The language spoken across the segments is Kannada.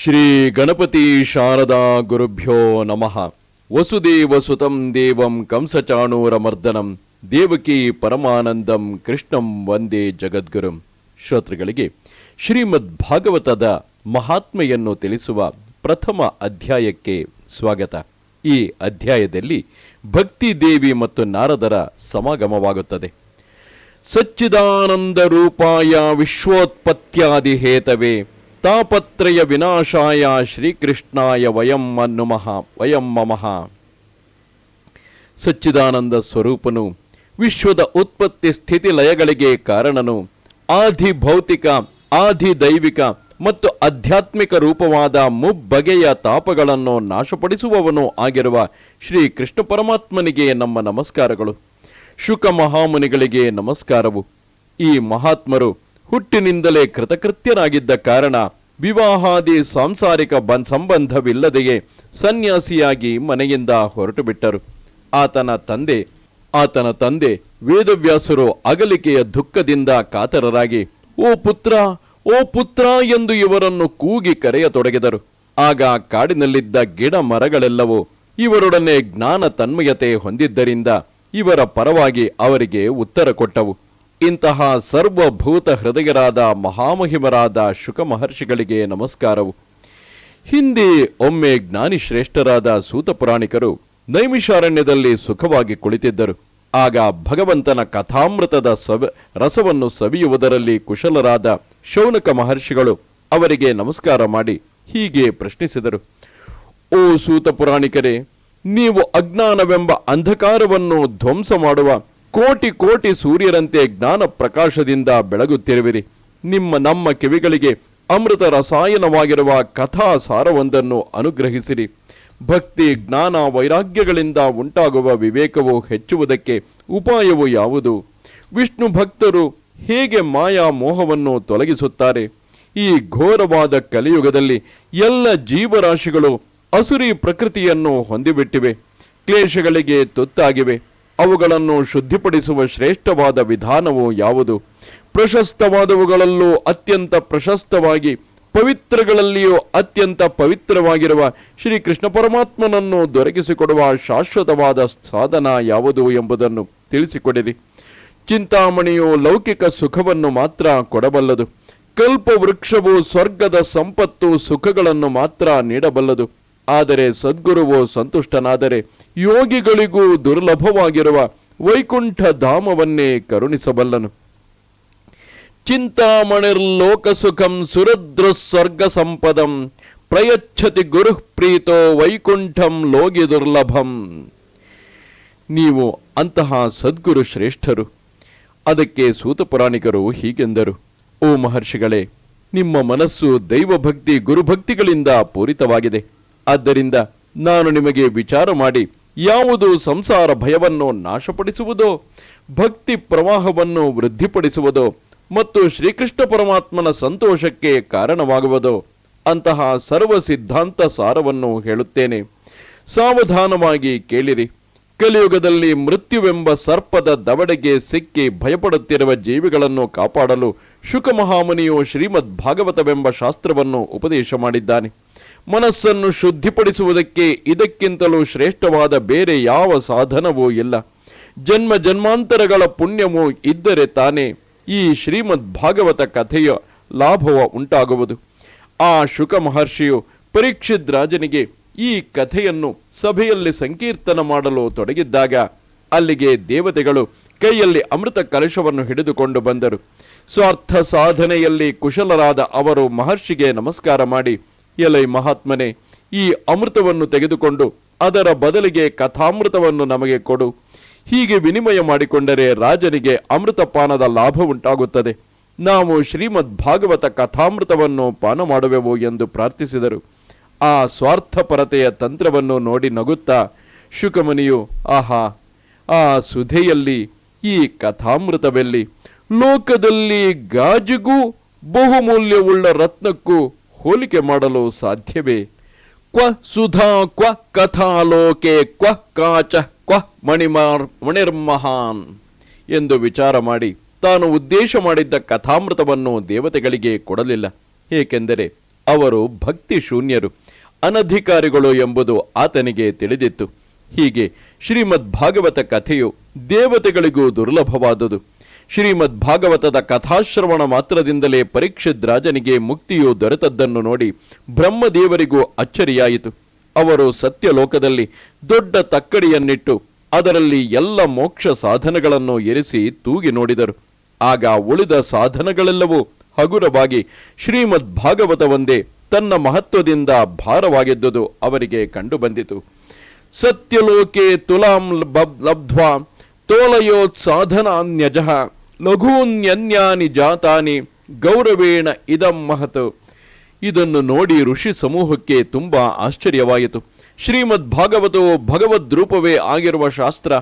ಶ್ರೀ ಗಣಪತಿ ಶಾರದಾ ಗುರುಭ್ಯೋ ನಮಃ. ವಸುದೇವಸುತಂ ದೇವಂ ಕಂಸಚಾಣೂರಮರ್ದನಂ ದೇವಕಿ ಪರಮಾನಂದಂ ಕೃಷ್ಣಂ ವಂದೇ ಜಗದ್ಗುರುಂ. ಶ್ರೋತೃಗಳಿಗೆ ಶ್ರೀಮದ್ ಭಾಗವತದ ಮಹಾತ್ಮೆಯನ್ನು ತಿಳಿಸುವ ಪ್ರಥಮ ಅಧ್ಯಾಯಕ್ಕೆ ಸ್ವಾಗತ. ಈ ಅಧ್ಯಾಯದಲ್ಲಿ ಭಕ್ತಿ ದೇವಿ ಮತ್ತು ನಾರದರ ಸಮಾಗಮವಾಗುತ್ತದೆ. ಸಚ್ಚಿದಾನಂದ ರೂಪಾಯ ವಿಶ್ವೋತ್ಪತ್ಯಾದಿ ಹೇತವೇ ತಾಪತ್ರಯ ವಿನಾಶಾಯ ಶ್ರೀಕೃಷ್ಣಾಯ ವಯಂ ಮಮಃ. ಸಚ್ಚಿದಾನಂದ ಸ್ವರೂಪನು, ವಿಶ್ವದ ಉತ್ಪತ್ತಿ ಸ್ಥಿತಿ ಲಯಗಳಿಗೆ ಕಾರಣನು, ಆಧಿ ಭೌತಿಕ ಆಧಿ ದೈವಿಕ ಮತ್ತು ಆಧ್ಯಾತ್ಮಿಕ ರೂಪವಾದ ಮುಬ್ಬಗೆಯ ತಾಪಗಳನ್ನು ನಾಶಪಡಿಸುವವನು ಆಗಿರುವ ಶ್ರೀ ಕೃಷ್ಣ ಪರಮಾತ್ಮನಿಗೆ ನಮ್ಮ ನಮಸ್ಕಾರಗಳು. ಶುಕ ಮಹಾಮುನಿಗಳಿಗೆ ನಮಸ್ಕಾರವು. ಈ ಮಹಾತ್ಮರು ಹುಟ್ಟಿನಿಂದಲೇ ಕೃತಕೃತ್ಯರಾಗಿದ್ದ ಕಾರಣ ವಿವಾಹಾದಿ ಸಾಂಸಾರಿಕ ಸಂಬಂಧವಿಲ್ಲದೆಯೇ ಸನ್ಯಾಸಿಯಾಗಿ ಮನೆಯಿಂದ ಹೊರಟು ಬಿಟ್ಟರು. ಆತನ ತಂದೆ ವೇದವ್ಯಾಸರು ಅಗಲಿಕೆಯ ದುಃಖದಿಂದ ಕಾತರರಾಗಿ ಓ ಪುತ್ರ ಎಂದು ಇವರನ್ನು ಕೂಗಿ ಕರೆಯತೊಡಗಿದರು. ಆಗ ಕಾಡಿನಲ್ಲಿದ್ದ ಗಿಡ ಮರಗಳೆಲ್ಲವೂ ಇವರೊಡನೆ ಜ್ಞಾನ ತನ್ಮಯತೆ ಹೊಂದಿದ್ದರಿಂದ ಇವರ ಪರವಾಗಿ ಅವರಿಗೆ ಉತ್ತರ ಕೊಟ್ಟವು. ಇಂತಹ ಸರ್ವಭೂತ ಹೃದಯರಾದ ಮಹಾಮಹಿಮರಾದ ಶುಕ ಮಹರ್ಷಿಗಳಿಗೆ ನಮಸ್ಕಾರವು. ಹಿಂದೆ ಒಮ್ಮೆ ಜ್ಞಾನಿ ಶ್ರೇಷ್ಠರಾದ ಸೂತ ಪುರಾಣಿಕರು ನೈಮಿಷಾರಣ್ಯದಲ್ಲಿ ಸುಖವಾಗಿ ಕುಳಿತಿದ್ದರು. ಆಗ ಭಗವಂತನ ಕಥಾಮೃತದ ರಸವನ್ನು ಸವಿಯುವುದರಲ್ಲಿ ಕುಶಲರಾದ ಶೌನಕ ಮಹರ್ಷಿಗಳು ಅವರಿಗೆ ನಮಸ್ಕಾರ ಮಾಡಿ ಹೀಗೆ ಪ್ರಶ್ನಿಸಿದರು. ಓ ಸೂತ ಪುರಾಣಿಕರೇ, ನೀವು ಅಜ್ಞಾನವೆಂಬ ಅಂಧಕಾರವನ್ನು ಧ್ವಂಸ ಮಾಡುವ ಕೋಟಿ ಕೋಟಿ ಸೂರ್ಯರಂತೆ ಜ್ಞಾನ ಪ್ರಕಾಶದಿಂದ ಬೆಳಗುತ್ತಿರುವಿರಿ. ನಮ್ಮ ಕಿವಿಗಳಿಗೆ ಅಮೃತ ರಸಾಯನವಾಗಿರುವ ಕಥಾ ಸಾರವೊಂದನ್ನು ಅನುಗ್ರಹಿಸಿರಿ. ಭಕ್ತಿ ಜ್ಞಾನ ವೈರಾಗ್ಯಗಳಿಂದ ಉಂಟಾಗುವ ವಿವೇಕವು ಹೆಚ್ಚುವುದಕ್ಕೆ ಉಪಾಯವು ಯಾವುದು? ವಿಷ್ಣು ಭಕ್ತರು ಹೇಗೆ ಮಾಯಾ ಮೋಹವನ್ನು ತೊಲಗಿಸುತ್ತಾರೆ? ಈ ಘೋರವಾದ ಕಲಿಯುಗದಲ್ಲಿ ಎಲ್ಲ ಜೀವರಾಶಿಗಳು ಅಸುರಿ ಪ್ರಕೃತಿಯನ್ನು ಹೊಂದಿಬಿಟ್ಟಿವೆ, ಕ್ಲೇಶಗಳಿಗೆ ತುತ್ತಾಗಿವೆ. ಅವುಗಳನ್ನು ಶುದ್ಧಿಪಡಿಸುವ ಶ್ರೇಷ್ಠವಾದ ವಿಧಾನವು ಯಾವುದು? ಪ್ರಶಸ್ತವಾದವುಗಳಲ್ಲೂ ಅತ್ಯಂತ ಪ್ರಶಸ್ತವಾಗಿ, ಪವಿತ್ರಗಳಲ್ಲಿಯೂ ಅತ್ಯಂತ ಪವಿತ್ರವಾಗಿರುವ ಶ್ರೀ ಕೃಷ್ಣ ಪರಮಾತ್ಮನನ್ನು ದೊರಕಿಸಿಕೊಡುವ ಶಾಶ್ವತವಾದ ಸಾಧನ ಯಾವುದು ಎಂಬುದನ್ನು ತಿಳಿಸಿಕೊಡಿರಿ. ಚಿಂತಾಮಣಿಯು ಲೌಕಿಕ ಸುಖವನ್ನು ಮಾತ್ರ ಕೊಡಬಲ್ಲದು. ಕಲ್ಪವೃಕ್ಷವು ಸ್ವರ್ಗದ ಸಂಪತ್ತು ಸುಖಗಳನ್ನು ಮಾತ್ರ ನೀಡಬಲ್ಲದು. ಆದರೆ ಸದ್ಗುರುವು ಸಂತುಷ್ಟನಾದರೆ ಯೋಗಿಗಳಿಗೂ ದುರ್ಲಭವಾಗಿರುವ ವೈಕುಂಠ ಧಾಮವನ್ನೇ ಕರುಣಿಸಬಲ್ಲನು. ಚಿಂತಾಮಣಿರ್ಲೋಕ ಸುಖಂ ಸುರದ್ರ ಸ್ವರ್ಗ ಸಂಪದಂ ಪ್ರಯಚ್ಛತಿ ಗುರು ಪ್ರೀತೋ ವೈಕುಂಠಂ ಲೋಗಿ ದುರ್ಲಭಂ. ನೀವು ಅಂತಹ ಸದ್ಗುರು ಶ್ರೇಷ್ಠರು. ಅದಕ್ಕೆ ಸೂತ ಪುರಾಣಿಕರು ಹೀಗೆಂದರು. ಓ ಮಹರ್ಷಿಗಳೇ, ನಿಮ್ಮ ಮನಸ್ಸು ದೈವಭಕ್ತಿ ಗುರುಭಕ್ತಿಗಳಿಂದ ಪೂರಿತವಾಗಿದೆ. ಆದ್ದರಿಂದ ನಾನು ನಿಮಗೆ ವಿಚಾರ ಮಾಡಿ ಯಾವುದು ಸಂಸಾರ ಭಯವನ್ನು ನಾಶಪಡಿಸುವುದೋ, ಭಕ್ತಿ ಪ್ರವಾಹವನ್ನು ವೃದ್ಧಿಪಡಿಸುವುದೋ ಮತ್ತು ಶ್ರೀಕೃಷ್ಣ ಪರಮಾತ್ಮನ ಸಂತೋಷಕ್ಕೆ ಕಾರಣವಾಗುವುದೋ ಅಂತಹ ಸರ್ವ ಸಿದ್ಧಾಂತ ಸಾರವನ್ನು ಹೇಳುತ್ತೇನೆ. ಸಾವಧಾನವಾಗಿ ಕೇಳಿರಿ. ಕಲಿಯುಗದಲ್ಲಿ ಮೃತ್ಯುವೆಂಬ ಸರ್ಪದ ದವಡೆಗೆ ಸಿಕ್ಕಿ ಭಯಪಡುತ್ತಿರುವ ಜೀವಿಗಳನ್ನು ಕಾಪಾಡಲು ಶುಕ ಮಹಾಮುನಿಯು ಶ್ರೀಮದ್ ಭಾಗವತವೆಂಬ ಶಾಸ್ತ್ರವನ್ನು ಉಪದೇಶ ಮಾಡಿದ್ದಾನೆ. ಮನಸ್ಸನ್ನು ಶುದ್ಧಿಪಡಿಸುವುದಕ್ಕೆ ಇದಕ್ಕಿಂತಲೂ ಶ್ರೇಷ್ಠವಾದ ಬೇರೆ ಯಾವ ಸಾಧನವೂ ಇಲ್ಲ. ಜನ್ಮ ಜನ್ಮಾಂತರಗಳ ಪುಣ್ಯವು ಇದ್ದರೆ ತಾನೇ ಈ ಶ್ರೀಮದ್ ಭಾಗವತ ಕಥೆಯ ಲಾಭವ ಉಂಟಾಗುವುದು. ಆ ಶುಕ ಮಹರ್ಷಿಯು ಪರೀಕ್ಷಿತ್ ರಾಜನಿಗೆ ಈ ಕಥೆಯನ್ನು ಸಭೆಯಲ್ಲಿ ಸಂಕೀರ್ತನ ಮಾಡಲು ತೊಡಗಿದ್ದಾಗ ಅಲ್ಲಿಗೆ ದೇವತೆಗಳು ಕೈಯಲ್ಲಿ ಅಮೃತ ಕಲಶವನ್ನು ಹಿಡಿದುಕೊಂಡು ಬಂದರು. ಸ್ವಾರ್ಥ ಸಾಧನೆಯಲ್ಲಿ ಕುಶಲರಾದ ಅವರು ಮಹರ್ಷಿಗೆ ನಮಸ್ಕಾರ ಮಾಡಿ, ಎಲೈ ಮಹಾತ್ಮನೆ, ಈ ಅಮೃತವನ್ನು ತೆಗೆದುಕೊಂಡು ಅದರ ಬದಲಿಗೆ ಕಥಾಮೃತವನ್ನು ನಮಗೆ ಕೊಡು. ಹೀಗೆ ವಿನಿಮಯ ಮಾಡಿಕೊಂಡರೆ ರಾಜನಿಗೆ ಅಮೃತಪಾನದ ಲಾಭ ಉಂಟಾಗುತ್ತದೆ. ನಾವು ಶ್ರೀಮದ್ ಭಾಗವತ ಕಥಾಮೃತವನ್ನು ಪಾನ ಮಾಡುವೆವು ಎಂದು ಪ್ರಾರ್ಥಿಸಿದರು. ಆ ಸ್ವಾರ್ಥಪರತೆಯ ತಂತ್ರವನ್ನು ನೋಡಿ ನಗುತ್ತಾ ಶುಕಮುನಿಯು, ಆಹಾ, ಆ ಸುಧೆಯಲ್ಲಿ ಈ ಕಥಾಮೃತವೆಲ್ಲಿ? ಲೋಕದಲ್ಲಿ ಗಾಜಿಗೂ ಬಹುಮೂಲ್ಯವುಳ್ಳ ರತ್ನಕ್ಕೂ ಹೋಲಿಕೆ ಮಾಡಲು ಸಾಧ್ಯವೇ? ಕ್ವ ಸುಧಾ ಕ್ವ ಕಥಾಲೋಕೆ ಕ್ವ ಕಾಚ ಕ್ವ ಮಣಿರ್ಮಹಾನ್ ಎಂದು ವಿಚಾರ ಮಾಡಿ ತಾನು ಉದ್ದೇಶ ಮಾಡಿದ್ದ ಕಥಾಮೃತವನ್ನು ದೇವತೆಗಳಿಗೆ ಕೊಡಲಿಲ್ಲ. ಏಕೆಂದರೆ ಅವರು ಭಕ್ತಿ ಶೂನ್ಯರು, ಅನಧಿಕಾರಿಗಳು ಎಂಬುದು ಆತನಿಗೆ ತಿಳಿದಿತ್ತು. ಹೀಗೆ ಶ್ರೀಮದ್ ಭಾಗವತ ಕಥೆಯು ದೇವತೆಗಳಿಗೂ ದುರ್ಲಭವಾದುದು. ಶ್ರೀಮದ್ ಭಾಗವತದ ಕಥಾಶ್ರವಣ ಮಾತ್ರದಿಂದಲೇ ಪರೀಕ್ಷಿತ್ ರಾಜನಿಗೆ ಮುಕ್ತಿಯು ದೊರೆತದ್ದನ್ನು ನೋಡಿ ಬ್ರಹ್ಮದೇವರಿಗೂ ಅಚ್ಚರಿಯಾಯಿತು. ಅವರು ಸತ್ಯಲೋಕದಲ್ಲಿ ದೊಡ್ಡ ತಕ್ಕಡಿಯನ್ನಿಟ್ಟು ಅದರಲ್ಲಿ ಎಲ್ಲ ಮೋಕ್ಷ ಸಾಧನಗಳನ್ನು ಇರಿಸಿ ತೂಗಿ ನೋಡಿದರು. ಆಗ ಉಳಿದ ಸಾಧನಗಳೆಲ್ಲವೂ ಹಗುರವಾಗಿ ಶ್ರೀಮದ್ ಭಾಗವತವೊಂದೇ ತನ್ನ ಮಹತ್ವದಿಂದ ಭಾರವಾಗಿದ್ದುದು ಅವರಿಗೆ ಕಂಡುಬಂದಿತು. ಸತ್ಯಲೋಕೆ ತುಲಾಂ ಲಬ್ಧ್ವಾ ತೋಲಯೋತ್ಸಾಧನಾನ್ಯಜಃ ಲಘೂನ್ಯನ್ಯಾನಿ ಜಾತಾನಿ ಗೌರವೇಣ ಇದಂ ಮಹತ್. ಇದನ್ನು ನೋಡಿ ಋಷಿ ಸಮೂಹಕ್ಕೆ ತುಂಬಾ ಆಶ್ಚರ್ಯವಾಯಿತು. ಶ್ರೀಮದ್ ಭಾಗವತವು ಭಗವದ್ರೂಪವೇ ಆಗಿರುವ ಶಾಸ್ತ್ರ.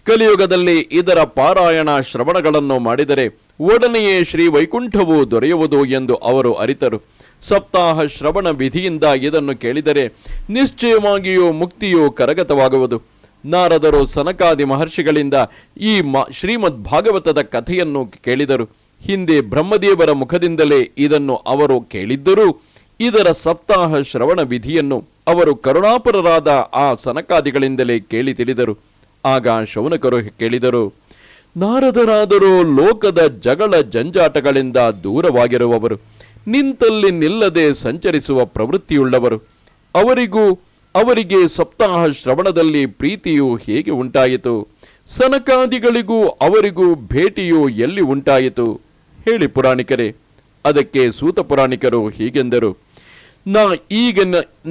ಕಲಿಯುಗದಲ್ಲಿ ಇದರ ಪಾರಾಯಣ ಶ್ರವಣಗಳನ್ನು ಮಾಡಿದರೆ ಒಡನೆಯೇ ಶ್ರೀ ವೈಕುಂಠವು ದೊರೆಯುವುದು ಎಂದು ಅವರು ಅರಿತರು. ಸಪ್ತಾಹ ಶ್ರವಣ ವಿಧಿಯಿಂದ ಇದನ್ನು ಕೇಳಿದರೆ ನಿಶ್ಚಯವಾಗಿಯೂ ಮುಕ್ತಿಯು ಕರಗತವಾಗುವುದು. ನಾರದರು ಸನಕಾದಿ ಮಹರ್ಷಿಗಳಿಂದ ಈ ಶ್ರೀಮದ್ ಭಾಗವತದ ಕಥೆಯನ್ನು ಕೇಳಿದರು. ಹಿಂದೆ ಬ್ರಹ್ಮದೇವರ ಮುಖದಿಂದಲೇ ಇದನ್ನು ಅವರು ಕೇಳಿದ್ದರೂ ಇದರ ಸಪ್ತಾಹ ಶ್ರವಣ ವಿಧಿಯನ್ನು ಅವರು ಕರುಣಾಪರರಾದ ಆ ಸನಕಾದಿಗಳಿಂದಲೇ ಕೇಳಿ ತಿಳಿದರು. ಆಗ ಶೌನಕರು ಕೇಳಿದರು, ನಾರದರಾದರೂ ಲೋಕದ ಜಗಳ ಜಂಜಾಟಗಳಿಂದ ದೂರವಾಗಿರುವವರು, ನಿಂತಲ್ಲಿ ನಿಲ್ಲದೆ ಸಂಚರಿಸುವ ಪ್ರವೃತ್ತಿಯುಳ್ಳವರು. ಅವರಿಗೆ ಸಪ್ತಾಹ ಶ್ರವಣದಲ್ಲಿ ಪ್ರೀತಿಯು ಹೇಗೆ ಉಂಟಾಯಿತು? ಸನಕಾದಿಗಳಿಗೂ ಅವರಿಗೂ ಭೇಟಿಯು ಎಲ್ಲಿ ಉಂಟಾಯಿತು? ಹೇಳಿ ಪುರಾಣಿಕರೇ. ಅದಕ್ಕೆ ಸೂತ ಪುರಾಣಿಕರು ಹೀಗೆಂದರು,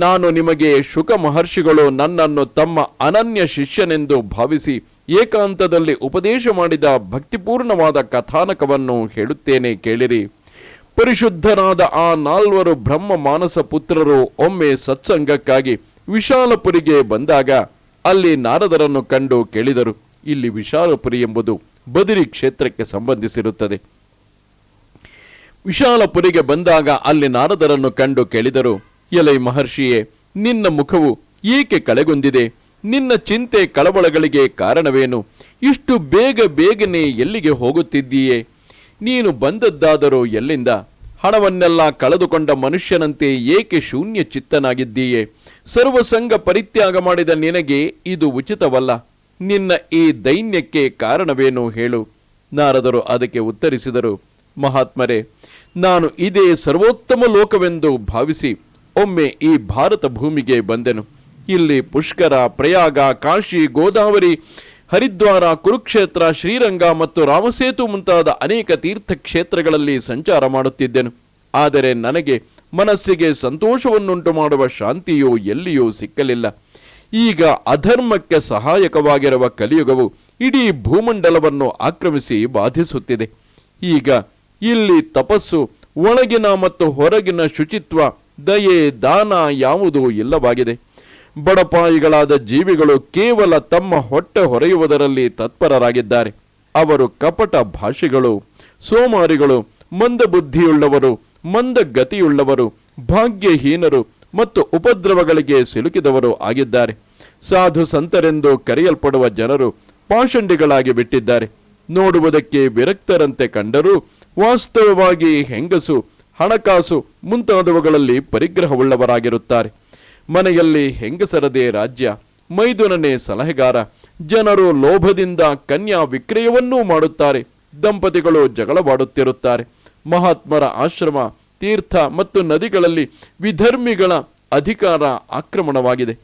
ನಾನು ನಿಮಗೆ ಶುಕ ಮಹರ್ಷಿಗಳು ನನ್ನನ್ನು ತಮ್ಮ ಅನನ್ಯ ಶಿಷ್ಯನೆಂದು ಭಾವಿಸಿ ಏಕಾಂತದಲ್ಲಿ ಉಪದೇಶ ಮಾಡಿದ ಭಕ್ತಿಪೂರ್ಣವಾದ ಕಥಾನಕವನ್ನು ಹೇಳುತ್ತೇನೆ ಕೇಳಿರಿ. ಪರಿಶುದ್ಧರಾದ ಆ 4 ಬ್ರಹ್ಮ ಮಾನಸ ಪುತ್ರರು ಒಮ್ಮೆ ಸತ್ಸಂಗಕ್ಕಾಗಿ ವಿಶಾಲಪುರಿಗೆ ಬಂದಾಗ ಅಲ್ಲಿ ನಾರದರನ್ನು ಕಂಡು ಕೇಳಿದರು. ಇಲ್ಲಿ ವಿಶಾಲಪುರಿ ಎಂಬುದು ಬದರಿ ಕ್ಷೇತ್ರಕ್ಕೆ ಸಂಬಂಧಿಸಿರುತ್ತದೆ. ವಿಶಾಲಪುರಿಗೆ ಬಂದಾಗ ಅಲ್ಲಿ ನಾರದರನ್ನು ಕಂಡು ಕೇಳಿದರು, ಎಲೈ ಮಹರ್ಷಿಯೇ, ನಿನ್ನ ಮುಖವು ಏಕೆ ಕಳೆಗುಂದಿದೆ? ನಿನ್ನ ಚಿಂತೆ ಕಳವಳಗಳಿಗೆ ಕಾರಣವೇನು? ಇಷ್ಟು ಬೇಗನೆ ಎಲ್ಲಿಗೆ ಹೋಗುತ್ತಿದ್ದೀಯೇ? ನೀನು ಬಂದದ್ದಾದರೂ ಎಲ್ಲಿಂದ? ಹಣವನ್ನೆಲ್ಲ ಕಳೆದುಕೊಂಡ ಮನುಷ್ಯನಂತೆ ಏಕೆ ಶೂನ್ಯ ಚಿತ್ತನಾಗಿದ್ದೀಯೇ? ಸರ್ವಸಂಗ ಪರಿತ್ಯಾಗ ಮಾಡಿದ ನಿನಗೆ ಇದು ಉಚಿತವಲ್ಲ. ನಿನ್ನ ಈ ದೈನ್ಯಕ್ಕೆ ಕಾರಣವೇನು ಹೇಳು? ನಾರದರು ಅದಕ್ಕೆ ಉತ್ತರಿಸಿದರು, ಮಹಾತ್ಮರೇ, ನಾನು ಇದೇ ಸರ್ವೋತ್ತಮ ಲೋಕವೆಂದು ಭಾವಿಸಿ ಒಮ್ಮೆ ಈ ಭಾರತ ಭೂಮಿಗೆ ಬಂದೆನು. ಇಲ್ಲಿ ಪುಷ್ಕರ, ಪ್ರಯಾಗ, ಕಾಶಿ, ಗೋದಾವರಿ, ಹರಿದ್ವಾರ, ಕುರುಕ್ಷೇತ್ರ, ಶ್ರೀರಂಗ ಮತ್ತು ರಾಮಸೇತು ಮುಂತಾದ ಅನೇಕ ತೀರ್ಥಕ್ಷೇತ್ರಗಳಲ್ಲಿ ಸಂಚಾರ ಮಾಡುತ್ತಿದ್ದೆನು. ಆದರೆ ನನಗೆ ಮನಸ್ಸಿಗೆ ಸಂತೋಷವನ್ನುಂಟು ಮಾಡುವ ಶಾಂತಿಯು ಎಲ್ಲಿಯೂ ಸಿಕ್ಕಲಿಲ್ಲ. ಈಗ ಅಧರ್ಮಕ್ಕೆ ಸಹಾಯಕವಾಗಿರುವ ಕಲಿಯುಗವು ಇಡೀ ಭೂಮಂಡಲವನ್ನು ಆಕ್ರಮಿಸಿ ಬಾಧಿಸುತ್ತಿದೆ. ಈಗ ಇಲ್ಲಿ ತಪಸ್ಸು, ಒಳಗಿನ ಮತ್ತು ಹೊರಗಿನ ಶುಚಿತ್ವ, ದಯೆ, ದಾನ ಯಾವುದೂ ಇಲ್ಲವಾಗಿದೆ. ಬಡಪಾಯಿಗಳಾದ ಜೀವಿಗಳು ಕೇವಲ ತಮ್ಮ ಹೊಟ್ಟೆ ಹೊರೆಯುವುದರಲ್ಲಿ ತತ್ಪರರಾಗಿದ್ದಾರೆ. ಅವರು ಕಪಟ ಭಾಷಿಗಳು, ಸೋಮಾರಿಗಳು, ಮಂದಬುದ್ಧಿಯುಳ್ಳವರು, ಮಂದಗತಿಯುಳ್ಳವರು, ಭಾಗ್ಯಹೀನರು ಮತ್ತು ಉಪದ್ರವಗಳಿಗೆ ಸಿಲುಕಿದವರು ಆಗಿದ್ದಾರೆ. ಸಾಧು ಸಂತರೆಂದು ಕರೆಯಲ್ಪಡುವ ಜನರು ಪಾಷಂಡಿಗಳಾಗಿ ಬಿಟ್ಟಿದ್ದಾರೆ. ನೋಡುವುದಕ್ಕೆ ವಿರಕ್ತರಂತೆ ಕಂಡರೂ ವಾಸ್ತವವಾಗಿ ಹೆಂಗಸು, ಹಣಕಾಸು ಮುಂತಾದವುಗಳಲ್ಲಿ ಪರಿಗ್ರಹವುಳ್ಳವರಾಗಿರುತ್ತಾರೆ. ಮನೆಯಲ್ಲಿ ಹೆಂಗಸರದೇ ರಾಜ್ಯ, ಮೈದುನನೇ ಸಲಹೆಗಾರ. ಜನರು ಲೋಭದಿಂದ ಕನ್ಯಾ ವಿಕ್ರಯವನ್ನೂ ಮಾಡುತ್ತಾರೆ. ದಂಪತಿಗಳು ಜಗಳವಾಡುತ್ತಿರುತ್ತಾರೆ. ಮಹಾತ್ಮರ ಆಶ್ರಮ, ತೀರ್ಥ ಮತ್ತು ನದಿಗಳಲ್ಲಿ ವಿಧರ್ಮಿಗಳ ಅಧಿಕಾರ ಆಕ್ರಮಣವಾಗಿದೆ.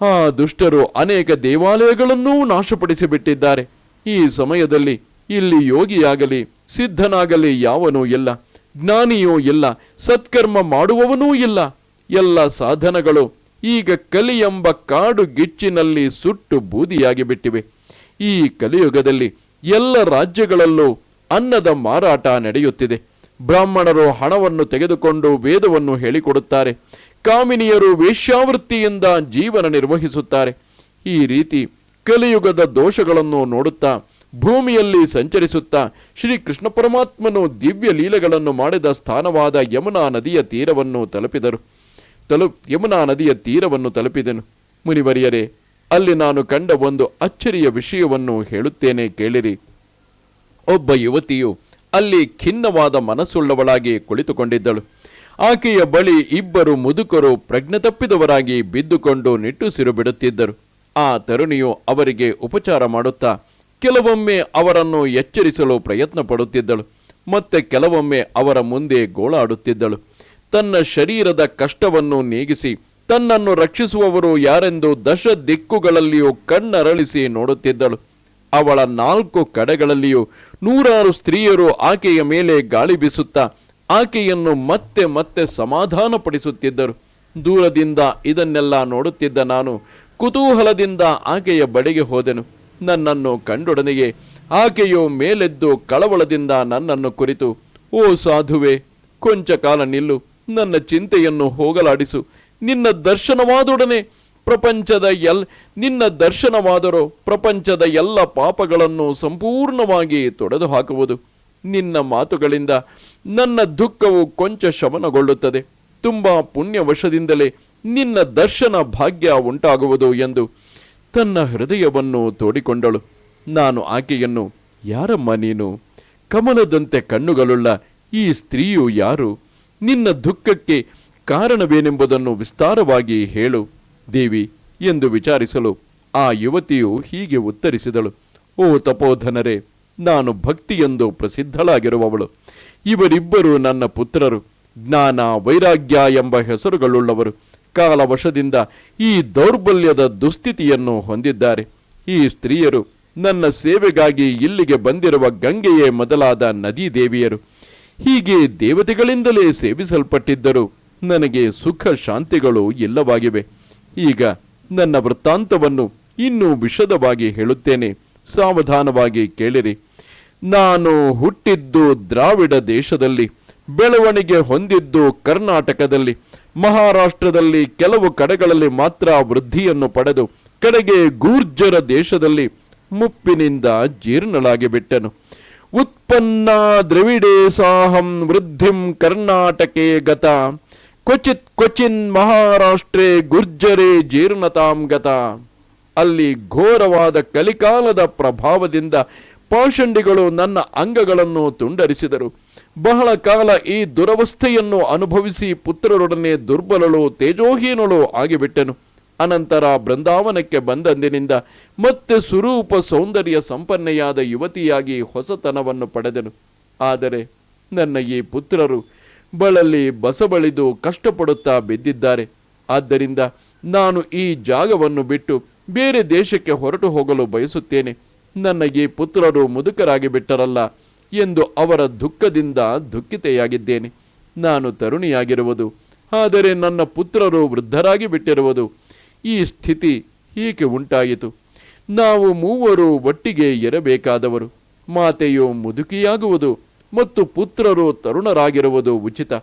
ಆ ದುಷ್ಟರು ಅನೇಕ ದೇವಾಲಯಗಳನ್ನೂ ನಾಶಪಡಿಸಿಬಿಟ್ಟಿದ್ದಾರೆ. ಈ ಸಮಯದಲ್ಲಿ ಇಲ್ಲಿ ಯೋಗಿಯಾಗಲಿ ಸಿದ್ಧನಾಗಲಿ ಯಾವನೂ ಇಲ್ಲ, ಜ್ಞಾನಿಯೂ ಇಲ್ಲ, ಸತ್ಕರ್ಮ ಮಾಡುವವನೂ ಇಲ್ಲ. ಎಲ್ಲ ಸಾಧನಗಳು ಈಗ ಕಲಿ ಎಂಬ ಕಾಡು ಗಿಚ್ಚಿನಲ್ಲಿ ಸುಟ್ಟು ಬೂದಿಯಾಗಿ ಬಿಟ್ಟಿವೆ. ಈ ಕಲಿಯುಗದಲ್ಲಿ ಎಲ್ಲ ರಾಜ್ಯಗಳಲ್ಲೂ ಅನ್ನದ ಮಾರಾಟ ನಡೆಯುತ್ತಿದೆ. ಬ್ರಾಹ್ಮಣರು ಹಣವನ್ನು ತೆಗೆದುಕೊಂಡು ವೇದವನ್ನು ಹೇಳಿಕೊಡುತ್ತಾರೆ. ಕಾಮಿನಿಯರು ವೇಶ್ಯಾವೃತ್ತಿಯಿಂದ ಜೀವನ ನಿರ್ವಹಿಸುತ್ತಾರೆ. ಈ ರೀತಿ ಕಲಿಯುಗದ ದೋಷಗಳನ್ನು ನೋಡುತ್ತಾ ಭೂಮಿಯಲ್ಲಿ ಸಂಚರಿಸುತ್ತಾ ಶ್ರೀ ಕೃಷ್ಣ ಪರಮಾತ್ಮನು ದಿವ್ಯ ಲೀಲೆಗಳನ್ನು ಮಾಡಿದ ಸ್ಥಾನವಾದ ಯಮುನಾ ನದಿಯ ತೀರವನ್ನು ತಲುಪಿದೆನು. ಮುನಿವರಿಯರೇ, ಅಲ್ಲಿ ನಾನು ಕಂಡ ಒಂದು ಅಚ್ಚರಿಯ ವಿಷಯವನ್ನು ಹೇಳುತ್ತೇನೆ ಕೇಳಿರಿ. ಒಬ್ಬ ಯುವತಿಯು ಅಲ್ಲಿ ಖಿನ್ನವಾದ ಮನಸ್ಸುಳ್ಳವಳಾಗಿ ಕುಳಿತುಕೊಂಡಿದ್ದಳು. ಆಕೆಯ ಬಳಿ ಇಬ್ಬರು ಮುದುಕರು ಪ್ರಜ್ಞೆ ತಪ್ಪಿದವರಾಗಿ ಬಿದ್ದುಕೊಂಡು ನಿಟ್ಟುಸಿರು ಬಿಡುತ್ತಿದ್ದರು. ಆ ತರುಣಿಯು ಅವರಿಗೆ ಉಪಚಾರ ಮಾಡುತ್ತಾ ಕೆಲವೊಮ್ಮೆ ಅವರನ್ನು ಎಚ್ಚರಿಸಲು ಪ್ರಯತ್ನ ಪಡುತ್ತಿದ್ದಳು, ಮತ್ತೆ ಕೆಲವೊಮ್ಮೆ ಅವರ ಮುಂದೆ ಗೋಳಾಡುತ್ತಿದ್ದಳು. ತನ್ನ ಶರೀರದ ಕಷ್ಟವನ್ನು ನೀಗಿಸಿ ತನ್ನನ್ನು ರಕ್ಷಿಸುವವರು ಯಾರೆಂದು ದಶ ದಿಕ್ಕುಗಳಲ್ಲಿಯೂ ಕಣ್ಣರಳಿಸಿ ನೋಡುತ್ತಿದ್ದಳು. ಅವಳ 4 ಕಡೆಗಳಲ್ಲಿಯೂ 100 ಸ್ತ್ರೀಯರು ಆಕೆಯ ಮೇಲೆ ಗಾಳಿ ಬೀಸುತ್ತಾ ಆಕೆಯನ್ನು ಮತ್ತೆ ಮತ್ತೆ ಸಮಾಧಾನಪಡಿಸುತ್ತಿದ್ದರು. ದೂರದಿಂದ ಇದನ್ನೆಲ್ಲ ನೋಡುತ್ತಿದ್ದ ನಾನು ಕುತೂಹಲದಿಂದ ಆಕೆಯ ಬಳಿಗೆ ಹೋದೆನು. ನನ್ನನ್ನು ಕಂಡೊಡನೆಯೇ ಆಕೆಯು ಮೇಲೆದ್ದು ಕಳವಳದಿಂದ ನನ್ನನ್ನು ಕುರಿತು, ಓ ಸಾಧುವೆ, ಕೊಂಚ ಕಾಲ ನಿಲ್ಲು, ನನ್ನ ಚಿಂತೆಯನ್ನು ಹೋಗಲಾಡಿಸು. ನಿನ್ನ ದರ್ಶನವಾದೊಡನೆ ಪ್ರಪಂಚದ ಎಲ್ಲ ಪಾಪಗಳನ್ನು ಸಂಪೂರ್ಣವಾಗಿ ತೊಡೆದು ಹಾಕುವುದು. ನಿನ್ನ ಮಾತುಗಳಿಂದ ನನ್ನ ದುಃಖವು ಕೊಂಚ ಶಮನಗೊಳ್ಳುತ್ತದೆ. ತುಂಬಾ ಪುಣ್ಯವಶದಿಂದಲೇ ನಿನ್ನ ದರ್ಶನ ಭಾಗ್ಯ ಉಂಟಾಗುವುದು ಎಂದು ತನ್ನ ಹೃದಯವನ್ನು ತೋಡಿಕೊಂಡಳು. ನಾನು ಆಕೆಯನ್ನು, ಯಾರಮ್ಮ ನೀನು? ಕಮಲದಂತೆ ಕಣ್ಣುಗಳುಳ್ಳ ಈ ಸ್ತ್ರೀಯು ಯಾರು? ನಿನ್ನ ದುಃಖಕ್ಕೆ ಕಾರಣವೇನೆಂಬುದನ್ನು ವಿಸ್ತಾರವಾಗಿ ಹೇಳು ದೇವಿ ಎಂದು ವಿಚಾರಿಸಲು ಆ ಯುವತಿಯು ಹೀಗೆ ಉತ್ತರಿಸಿದಳು. ಓ ತಪೋಧನರೇ, ನಾನು ಭಕ್ತಿಯೆಂದು ಪ್ರಸಿದ್ಧಳಾಗಿರುವವಳು. ಇವರಿಬ್ಬರು ನನ್ನ ಪುತ್ರರು. ಜ್ಞಾನ, ವೈರಾಗ್ಯ ಎಂಬ ಹೆಸರುಗಳುಳ್ಳವರು. ಕಾಲವಶದಿಂದ ಈ ದೌರ್ಬಲ್ಯದ ದುಸ್ಥಿತಿಯನ್ನು ಹೊಂದಿದ್ದಾರೆ. ಈ ಸ್ತ್ರೀಯರು ನನ್ನ ಸೇವೆಗಾಗಿ ಇಲ್ಲಿಗೆ ಬಂದಿರುವ ಗಂಗೆಯೇ ಮೊದಲಾದ ನದಿ ದೇವಿಯರು. ಹೀಗೆ ದೇವತೆಗಳಿಂದಲೇ ಸೇವಿಸಲ್ಪಟ್ಟಿದ್ದರೂ ನನಗೆ ಸುಖ ಶಾಂತಿಗಳು ಇಲ್ಲವಾಗಿವೆ. ಈಗ ನನ್ನ ವೃತ್ತಾಂತವನ್ನು ಇನ್ನೂ ವಿಶದವಾಗಿ ಹೇಳುತ್ತೇನೆ, ಸಾವಧಾನವಾಗಿ ಕೇಳಿರಿ. ನಾನು ಹುಟ್ಟಿದ್ದು ದ್ರಾವಿಡ ದೇಶದಲ್ಲಿ, ಬೆಳವಣಿಗೆ ಹೊಂದಿದ್ದು ಕರ್ನಾಟಕದಲ್ಲಿ, ಮಹಾರಾಷ್ಟ್ರದಲ್ಲಿ ಕೆಲವು ಕಡೆಗಳಲ್ಲಿ ಮಾತ್ರ ವೃದ್ಧಿಯನ್ನು ಪಡೆದು ಕಡೆಗೆ ಗೂರ್ಜರ ದೇಶದಲ್ಲಿ ಮುಪ್ಪಿನಿಂದ ಜೀರ್ಣಳಾಗಿ ಬಿಟ್ಟನು. ಉತ್ಪನ್ನ ದ್ರವಿಡೇ ಸಾಹಂ ವೃದ್ಧಿಂ ಕರ್ನಾಟಕೆ ಗತ, ಕ್ವಚಿನ್ ಮಹಾರಾಷ್ಟ್ರೇ ಗುರ್ಜರೇ ಜೀರ್ಣತಾಂ ಗತ. ಅಲ್ಲಿ ಘೋರವಾದ ಕಲಿಕಾಲದ ಪ್ರಭಾವದಿಂದ ಪಾಷಂಡಿಗಳು ನನ್ನ ಅಂಗಗಳನ್ನು ತುಂಡರಿಸಿದರು. ಬಹಳ ಕಾಲ ಈ ದುರವಸ್ಥೆಯನ್ನು ಅನುಭವಿಸಿ ಪುತ್ರರೊಡನೆ ದುರ್ಬಲಳು ತೇಜೋಹೀನಳು ಆಗಿಬಿಟ್ಟೆನು. ಅನಂತರ ಬೃಂದಾವನಕ್ಕೆ ಬಂದಂದಿನಿಂದ ಮತ್ತೆ ಸ್ವರೂಪ ಸೌಂದರ್ಯ ಸಂಪನ್ನೆಯಾದ ಯುವತಿಯಾಗಿ ಹೊಸತನವನ್ನು ಪಡೆದೆನು. ಆದರೆ ನನ್ನ ಈ ಪುತ್ರರು ಬಳಲಿ ಬಸಬಳಿದು ಕಷ್ಟಪಡುತ್ತಾ ಬಿದ್ದಿದ್ದಾರೆ. ಆದ್ದರಿಂದ ನಾನು ಈ ಜಾಗವನ್ನು ಬಿಟ್ಟು ಬೇರೆ ದೇಶಕ್ಕೆ ಹೊರಟು ಹೋಗಲು ಬಯಸುತ್ತೇನೆ. ನನ್ನ ಈ ಪುತ್ರರು ಮುದುಕರಾಗಿ ಬಿಟ್ಟರಲ್ಲ ಎಂದು ಅವರ ದುಃಖದಿಂದ ದುಃಖಿತೆಯಾಗಿದ್ದೇನೆ. ನಾನು ತರುಣಿಯಾಗಿರುವುದು, ಆದರೆ ನನ್ನ ಪುತ್ರರು ವೃದ್ಧರಾಗಿ ಬಿಟ್ಟಿರುವುದು. ಈ ಸ್ಥಿತಿ ಹೀಗೆ ಉಂಟಾಯಿತು. ನಾವು ಮೂವರು ಒಟ್ಟಿಗೆ ಇರಬೇಕಾದವರು. ಮಾತೆಯು ಮುದುಕಿಯಾಗುವುದು ಮತ್ತು ಪುತ್ರರು ತರುಣರಾಗಿರುವುದು ಉಚಿತ.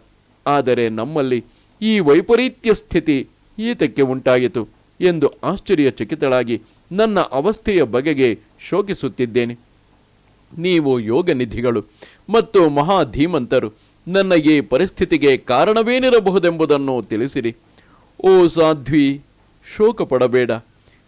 ಆದರೆ ನಮ್ಮಲ್ಲಿ ಈ ವೈಪರೀತ್ಯ ಸ್ಥಿತಿ ಈತಕ್ಕೆ ಉಂಟಾಯಿತು ಎಂದು ಆಶ್ಚರ್ಯಚಕಿತಳಾಗಿ ನನ್ನ ಅವಸ್ಥೆಯ ಬಗೆಗೆ ಶೋಕಿಸುತ್ತಿದ್ದೇನೆ. ನೀವು ಯೋಗನಿಧಿಗಳು ಮತ್ತು ಮಹಾಧೀಮಂತರು. ನನ್ನ ಈ ಪರಿಸ್ಥಿತಿಗೆ ಕಾರಣವೇನಿರಬಹುದೆಂಬುದನ್ನು ತಿಳಿಸಿರಿ. ಓ ಸಾಧ್ವಿ, ಶೋಕ ಪಡಬೇಡ.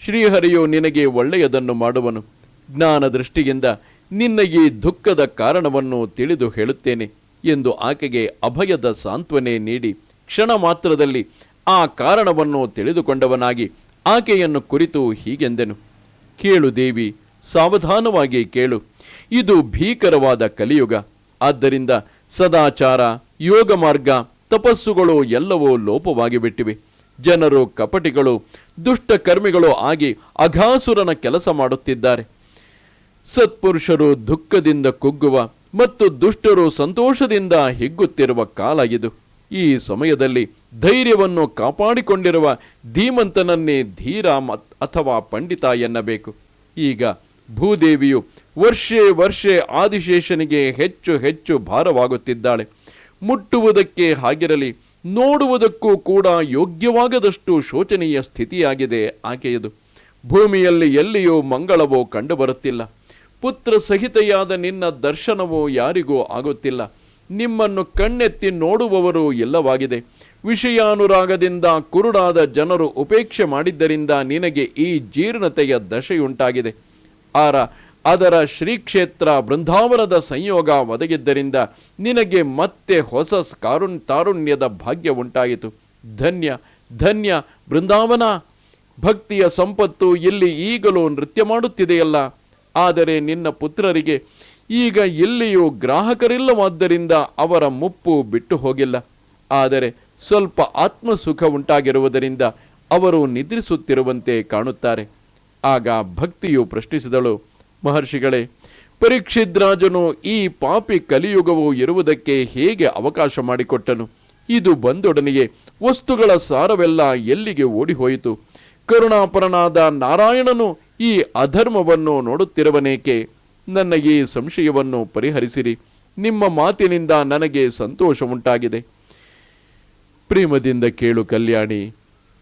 ಶ್ರೀಹರಿಯು ನಿನಗೆ ಒಳ್ಳೆಯದನ್ನು ಮಾಡುವನು. ಜ್ಞಾನ ದೃಷ್ಟಿಯಿಂದ ನಿನ್ನ ಈ ದುಃಖದ ಕಾರಣವನ್ನು ತಿಳಿದು ಹೇಳುತ್ತೇನೆ ಎಂದು ಆಕೆಗೆ ಅಭಯದ ಸಾಂತ್ವನೆ ನೀಡಿ ಕ್ಷಣ ಮಾತ್ರದಲ್ಲಿ ಆ ಕಾರಣವನ್ನು ತಿಳಿದುಕೊಂಡವನಾಗಿ ಆಕೆಯನ್ನು ಕುರಿತು ಹೀಗೆಂದೆನು. ಕೇಳು ದೇವಿ, ಸಾವಧಾನವಾಗಿ ಕೇಳು. ಇದು ಭೀಕರವಾದ ಕಲಿಯುಗ. ಆದ್ದರಿಂದ ಸದಾಚಾರ, ಯೋಗ ಮಾರ್ಗ, ತಪಸ್ಸುಗಳು ಎಲ್ಲವೂ ಲೋಪವಾಗಿ ಬಿಟ್ಟಿವೆ. ಜನರು ಕಪಟಿಗಳು, ದುಷ್ಟ ಕರ್ಮಿಗಳು ಆಗಿ ಅಘಾಸುರನ ಕೆಲಸ ಮಾಡುತ್ತಿದ್ದಾರೆ. ಸತ್ಪುರುಷರು ದುಃಖದಿಂದ ಕುಗ್ಗುವ ಮತ್ತು ದುಷ್ಟರು ಸಂತೋಷದಿಂದ ಹಿಗ್ಗುತ್ತಿರುವ ಕಾಲ ಇದು. ಈ ಸಮಯದಲ್ಲಿ ಧೈರ್ಯವನ್ನು ಕಾಪಾಡಿಕೊಂಡಿರುವ ಧೀಮಂತನನ್ನೇ ಧೀರ ಅಥವಾ ಪಂಡಿತ ಎನ್ನಬೇಕು. ಈಗ ಭೂದೇವಿಯು ವರ್ಷೆ ಆದಿಶೇಷನಿಗೆ ಹೆಚ್ಚು ಹೆಚ್ಚು ಭಾರವಾಗುತ್ತಿದ್ದಾಳೆ. ಮುಟ್ಟುವುದಕ್ಕೆ ಹಾಗಿರಲಿ, ನೋಡುವುದಕ್ಕೂ ಕೂಡ ಯೋಗ್ಯವಾಗದಷ್ಟು ಶೋಚನೀಯ ಸ್ಥಿತಿಯಾಗಿದೆ ಆಕೆಯದು. ಭೂಮಿಯಲ್ಲಿ ಎಲ್ಲಿಯೂ ಮಂಗಳವೋ ಕಂಡುಬರುತ್ತಿಲ್ಲ. ಪುತ್ರ ಸಹಿತೆಯಾದ ನಿನ್ನ ದರ್ಶನವೋ ಯಾರಿಗೂ ಆಗುತ್ತಿಲ್ಲ. ನಿಮ್ಮನ್ನು ಕಣ್ಣೆತ್ತಿ ನೋಡುವವರು ಇಲ್ಲವಾಗಿದೆ. ವಿಷಯಾನುರಾಗದಿಂದ ಕುರುಡಾದ ಜನರು ಉಪೇಕ್ಷೆ ಮಾಡಿದ್ದರಿಂದ ನಿನಗೆ ಈ ಜೀರ್ಣತೆಯ ದಶೆಯುಂಟಾಗಿದೆ. ಅದರ ಶ್ರೀಕ್ಷೇತ್ರ ಬೃಂದಾವನದ ಸಂಯೋಗ ಒದಗಿದ್ದರಿಂದ ನಿನಗೆ ಮತ್ತೆ ಹೊಸ ತಾರುಣ್ಯದ ಭಾಗ್ಯ ಉಂಟಾಯಿತು. ಧನ್ಯ ಧನ್ಯ ಬೃಂದಾವನ. ಭಕ್ತಿಯ ಸಂಪತ್ತು ಇಲ್ಲಿ ಈಗಲೂ ನೃತ್ಯ ಮಾಡುತ್ತಿದೆಯಲ್ಲ. ಆದರೆ ನಿನ್ನ ಪುತ್ರರಿಗೆ ಈಗ ಎಲ್ಲಿಯೂ ಗ್ರಾಹಕರಿಲ್ಲವಾದ್ದರಿಂದ ಅವರ ಮುಪ್ಪು ಬಿಟ್ಟು ಹೋಗಿಲ್ಲ. ಆದರೆ ಸ್ವಲ್ಪ ಆತ್ಮಸುಖ ಉಂಟಾಗಿರುವುದರಿಂದ ಅವರು ನಿದ್ರಿಸುತ್ತಿರುವಂತೆ ಕಾಣುತ್ತಾರೆ. ಆಗ ಭಕ್ತಿಯು ಪ್ರಶ್ನಿಸಿದಳು, ಮಹರ್ಷಿಗಳೇ, ಪರೀಕ್ಷಿತ್ ರಾಜನು ಈ ಪಾಪಿ ಕಲಿಯುಗವು ಇರುವುದಕ್ಕೆ ಹೇಗೆ ಅವಕಾಶ ಮಾಡಿಕೊಟ್ಟನು? ಇದು ಬಂದೊಡನೆಯೇ ವಸ್ತುಗಳ ಸಾರವೆಲ್ಲ ಎಲ್ಲಿಗೆ ಓಡಿಹೋಯಿತು? ಕರುಣಾಪರನಾದ ನಾರಾಯಣನು ಈ ಅಧರ್ಮವನ್ನು ನೋಡುತ್ತಿರುವನೇಕೆ? ನನ್ನ ಈ ಸಂಶಯವನ್ನು ಪರಿಹರಿಸಿರಿ. ನಿಮ್ಮ ಮಾತಿನಿಂದ ನನಗೆ ಸಂತೋಷ ಉಂಟಾಗಿದೆ. ಪ್ರೇಮದಿಂದ ಕೇಳು ಕಲ್ಯಾಣಿ,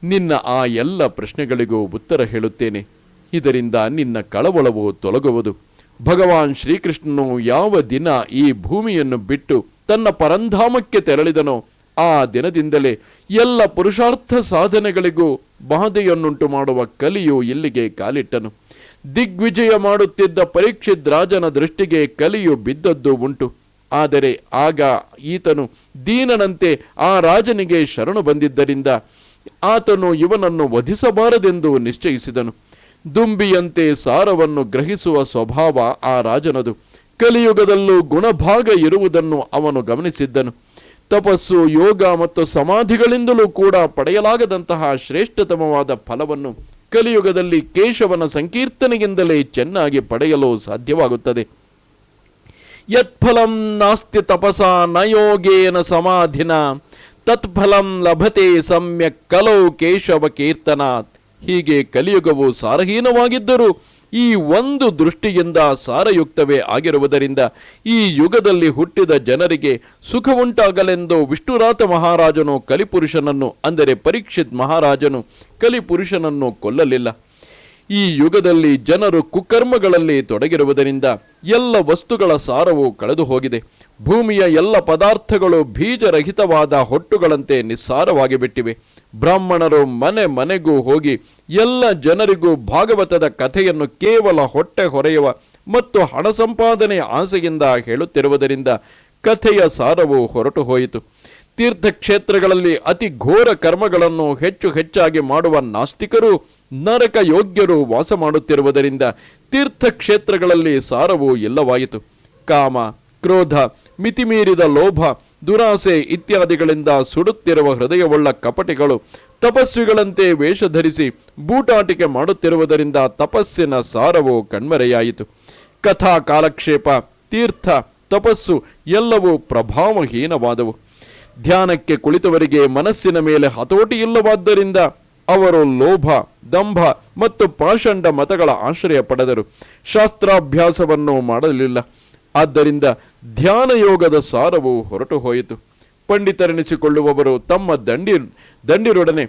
ನಿನ್ನ ಆ ಎಲ್ಲ ಪ್ರಶ್ನೆಗಳಿಗೂ ಉತ್ತರ ಹೇಳುತ್ತೇನೆ. ಇದರಿಂದ ನಿನ್ನ ಕಳವಳವು ತೊಲಗುವುದು. ಭಗವಾನ್ ಶ್ರೀಕೃಷ್ಣನು ಯಾವ ದಿನ ಈ ಭೂಮಿಯನ್ನು ಬಿಟ್ಟು ತನ್ನ ಪರಂಧಾಮಕ್ಕೆ ತೆರಳಿದನೋ ಆ ದಿನದಿಂದಲೇ ಎಲ್ಲ ಪುರುಷಾರ್ಥ ಸಾಧನೆಗಳಿಗೂ ಬಾಧೆಯನ್ನುಂಟು ಮಾಡುವ ಕಲಿಯು ಇಲ್ಲಿಗೆ ಕಾಲಿಟ್ಟನು. ದಿಗ್ವಿಜಯ ಮಾಡುತ್ತಿದ್ದ ಪರೀಕ್ಷಿತ್ ರಾಜನ ದೃಷ್ಟಿಗೆ ಕಲಿಯು ಬಿದ್ದದ್ದು ಉಂಟು. ಆದರೆ ಆಗ ಈತನು ದೀನನಂತೆ ಆ ರಾಜನಿಗೆ ಶರಣು ಬಂದಿದ್ದರಿಂದ ಆತನು ಇವನನ್ನು ವಧಿಸಬಾರದೆಂದು ನಿಶ್ಚಯಿಸಿದನು. ದುಂಬಿಯಂತೆ ಸಾರವನ್ನು ಗ್ರಹಿಸುವ ಸ್ವಭಾವ ಆ ರಾಜನದು. ಕಲಿಯುಗದಲ್ಲೂ ಗುಣಭಾಗ ಇರುವುದನ್ನು ಅವನು ಗಮನಿಸಿದ್ದನು. ತಪಸ್ಸು, ಯೋಗ ಮತ್ತು ಸಮಾಧಿಗಳಿಂದಲೂ ಕೂಡ ಪಡೆಯಲಾಗದಂತಹ ಶ್ರೇಷ್ಠತಮವಾದ ಫಲವನ್ನು ಕಲಿಯುಗದಲ್ಲಿ ಕೇಶವನ ಸಂಕೀರ್ತನೆಯಿಂದಲೇ ಚೆನ್ನಾಗಿ ಪಡೆಯಲು ಸಾಧ್ಯವಾಗುತ್ತದೆ. ಯತ್ಫಲಂ ನಾಸ್ತಿ ತಪಸಾ ನ ಯೋಗೇನ ಸಮಾಧಿನ ತತ್ಫಲಂ ಲಭತೆ ಸಮ್ಯಕ್ ಕಲೌ ಕೇಶವ ಕೀರ್ತನಾತ್. ಹೀಗೆ ಕಲಿಯುಗವು ಸಾರಹೀನವಾಗಿದ್ದರೂ ಈ ಒಂದು ದೃಷ್ಟಿಯಿಂದ ಸಾರಯುಕ್ತವೇ ಆಗಿರುವುದರಿಂದ ಈ ಯುಗದಲ್ಲಿ ಹುಟ್ಟಿದ ಜನರಿಗೆ ಸುಖವುಂಟಾಗಲೆಂದು ವಿಷ್ಣುರಾತ ಮಹಾರಾಜನು ಕಲಿಪುರುಷನನ್ನು, ಅಂದರೆ ಪರೀಕ್ಷಿತ್ ಮಹಾರಾಜನು ಕಲಿಪುರುಷನನ್ನು ಕೊಲ್ಲಲಿಲ್ಲ. ಈ ಯುಗದಲ್ಲಿ ಜನರು ಕುಕರ್ಮಗಳಲ್ಲಿ ತೊಡಗಿರುವುದರಿಂದ ಎಲ್ಲ ವಸ್ತುಗಳ ಸಾರವು ಕಳೆದು ಹೋಗಿದೆ. ಭೂಮಿಯ ಎಲ್ಲ ಪದಾರ್ಥಗಳು ಬೀಜರಹಿತವಾದ ಹೊಟ್ಟುಗಳಂತೆ ನಿಸ್ಸಾರವಾಗಿ ಬಿಟ್ಟಿವೆ. ಬ್ರಾಹ್ಮಣರು ಮನೆ ಮನೆಗೂ ಹೋಗಿ ಎಲ್ಲ ಜನರಿಗೂ ಭಾಗವತದ ಕಥೆಯನ್ನು ಕೇವಲ ಹೊಟ್ಟೆ ಹೊರೆಯುವ ಮತ್ತು ಹಣ ಸಂಪಾದನೆಯ ಆಸೆಯಿಂದ ಹೇಳುತ್ತಿರುವುದರಿಂದ ಕಥೆಯ ಸಾರವು ಹೊರಟು ಹೋಯಿತು. ತೀರ್ಥಕ್ಷೇತ್ರಗಳಲ್ಲಿ ಅತಿ ಘೋರ ಕರ್ಮಗಳನ್ನು ಹೆಚ್ಚಾಗಿ ಮಾಡುವ ನಾಸ್ತಿಕರು, ನರಕ ಯೋಗ್ಯರು ವಾಸ ಮಾಡುತ್ತಿರುವುದರಿಂದ ತೀರ್ಥಕ್ಷೇತ್ರಗಳಲ್ಲಿ ಸಾರವು ಇಲ್ಲವಾಯಿತು. ಕಾಮ, ಕ್ರೋಧ, ಮಿತಿಮೀರಿದ ಲೋಭ, ದುರಾಸೆ ಇತ್ಯಾದಿಗಳಿಂದ ಸುಡುತ್ತಿರುವ ಹೃದಯವುಳ್ಳ ಕಪಟಿಗಳು ತಪಸ್ವಿಗಳಂತೆ ವೇಷ ಧರಿಸಿ ಬೂಟಾಟಿಕೆ ಮಾಡುತ್ತಿರುವುದರಿಂದ ತಪಸ್ಸಿನ ಸಾರವು ಕಣ್ಮರೆಯಾಯಿತು. ಕಥಾ ಕಾಲಕ್ಷೇಪ, ತೀರ್ಥ, ತಪಸ್ಸು ಎಲ್ಲವೂ ಪ್ರಭಾವಹೀನವಾದವು. ಧ್ಯಾನಕ್ಕೆ ಕುಳಿತವರಿಗೆ ಮನಸ್ಸಿನ ಮೇಲೆ ಹತೋಟಿ ಇಲ್ಲವಾದ್ದರಿಂದ ಅವರು ಲೋಭ, ದಂಭ ಮತ್ತು ಪಾಷಂಡ ಮತಗಳ ಆಶ್ರಯ ಪಡೆದರು. ಶಾಸ್ತ್ರಾಭ್ಯಾಸವನ್ನು ಮಾಡಲಿಲ್ಲ. ಆದ್ದರಿಂದ ಧ್ಯಾನ ಯೋಗದ ಸಾರವು ಹೊರಟು ಹೋಯಿತು. ಪಂಡಿತರೆನಿಸಿಕೊಳ್ಳುವವರು ತಮ್ಮ ದಂಡಿರೊಡನೆ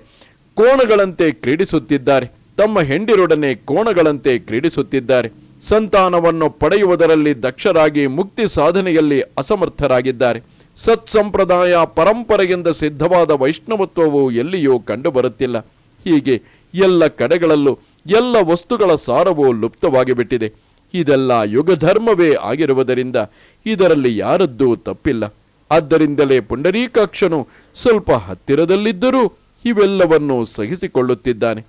ಕೋಣಗಳಂತೆ ಕ್ರೀಡಿಸುತ್ತಿದ್ದಾರೆ. ತಮ್ಮ ಹೆಂಡಿರೊಡನೆ ಕೋಣಗಳಂತೆ ಕ್ರೀಡಿಸುತ್ತಿದ್ದಾರೆ. ಸಂತಾನವನ್ನು ಪಡೆಯುವುದರಲ್ಲಿ ದಕ್ಷರಾಗಿ ಮುಕ್ತಿ ಸಾಧನೆಯಲ್ಲಿ ಅಸಮರ್ಥರಾಗಿದ್ದಾರೆ. ಸತ್ಸಂಪ್ರದಾಯ ಪರಂಪರೆಯಿಂದ ಸಿದ್ಧವಾದ ವೈಷ್ಣವತ್ವವು ಎಲ್ಲಿಯೂ ಕಂಡುಬರುತ್ತಿಲ್ಲ. ಹೀಗೆ ಎಲ್ಲ ಕಡೆಗಳಲ್ಲೂ ಎಲ್ಲ ವಸ್ತುಗಳ ಸಾರವು ಲುಪ್ತವಾಗಿ ಬಿಟ್ಟಿದೆ. ಇದೆಲ್ಲ ಯುಗಧರ್ಮವೇ ಆಗಿರುವುದರಿಂದ ಇದರಲ್ಲಿ ಯಾರದ್ದೂ ತಪ್ಪಿಲ್ಲ. ಆದ್ದರಿಂದಲೇ ಪುಂಡರೀಕಾಕ್ಷನು ಸ್ವಲ್ಪ ಹತ್ತಿರದಲ್ಲಿದ್ದರೂ ಇವೆಲ್ಲವನ್ನು ಸಹಿಸಿಕೊಳ್ಳುತ್ತಿದ್ದಾನೆ.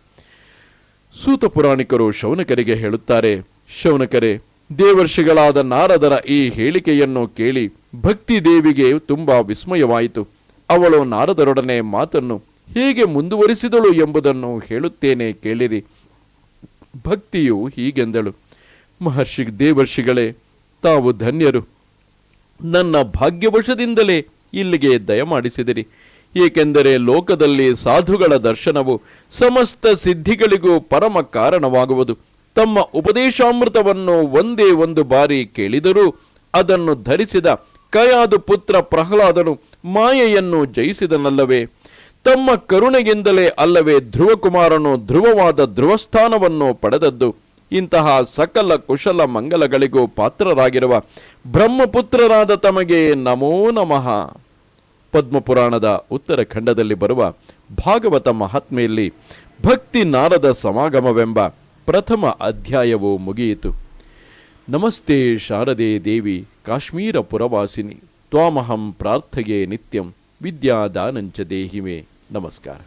ಸೂತ ಪುರಾಣಿಕರು ಶೌನಕರಿಗೆ ಹೇಳುತ್ತಾರೆ, ಶೌನಕರೇ, ದೇವರ್ಷಿಗಳಾದ ನಾರದರ ಈ ಹೇಳಿಕೆಯನ್ನು ಕೇಳಿ ಭಕ್ತಿ ದೇವಿಗೆ ತುಂಬಾ ವಿಸ್ಮಯವಾಯಿತು. ಅವಳು ನಾರದರೊಡನೆ ಮಾತನ್ನು ಹೇಗೆ ಮುಂದುವರಿಸಿದಳು ಎಂಬುದನ್ನು ಹೇಳುತ್ತೇನೆ ಕೇಳಿರಿ. ಭಕ್ತಿಯು ಹೀಗೆಂದಳು, ದೇವರ್ಷಿಗಳೇ, ತಾವು ಧನ್ಯರು. ನನ್ನ ಭಾಗ್ಯವಶದಿಂದಲೇ ಇಲ್ಲಿಗೆ ದಯಮಾಡಿಸಿದಿರಿ. ಏಕೆಂದರೆ ಲೋಕದಲ್ಲಿ ಸಾಧುಗಳ ದರ್ಶನವು ಸಮಸ್ತ ಸಿದ್ಧಿಗಳಿಗೂ ಪರಮ ಕಾರಣವಾಗುವುದು. ತಮ್ಮ ಉಪದೇಶಾಮೃತವನ್ನು ಒಂದೇ ಒಂದು ಬಾರಿ ಕೇಳಿದರೂ ಅದನ್ನು ಧರಿಸಿದ ಕಯಾದು ಪುತ್ರ ಪ್ರಹ್ಲಾದನು ಮಾಯೆಯನ್ನು ಜಯಿಸಿದನಲ್ಲವೇ? ತಮ್ಮ ಕರುಣೆಯಿಂದಲೇ ಅಲ್ಲವೇ ಧ್ರುವಕುಮಾರನು ಧ್ರುವವಾದ ಧ್ರುವಸ್ಥಾನವನ್ನು ಪಡೆದದ್ದು. ಇಂತಹ ಸಕಲ ಕುಶಲ ಮಂಗಲಗಳಿಗೂ ಪಾತ್ರರಾಗಿರುವ ಬ್ರಹ್ಮಪುತ್ರರಾದ ತಮಗೆ ನಮೋ ನಮಃ. ಪದ್ಮಪುರಾಣದ ಉತ್ತರ ಖಂಡದಲ್ಲಿ ಬರುವ ಭಾಗವತ ಮಹಾತ್ಮೆಯಲ್ಲಿ ಭಕ್ತಿ ನಾರದ ಸಮಾಗಮವೆಂಬ ಪ್ರಥಮ ಅಧ್ಯಾಯವು ಮುಗಿಯಿತು. ನಮಸ್ತೆ ಶಾರದೆ ದೇವಿ ಕಾಶ್ಮೀರ ಪುರವಾಸಿನಿ ತ್ವಾಮಹಂ ಪ್ರಾರ್ಥಯೇ ನಿತ್ಯಂ ವಿದ್ಯಾದಾನಂಚ ದೇಹಿಮೆ. ನಮಸ್ಕಾರ.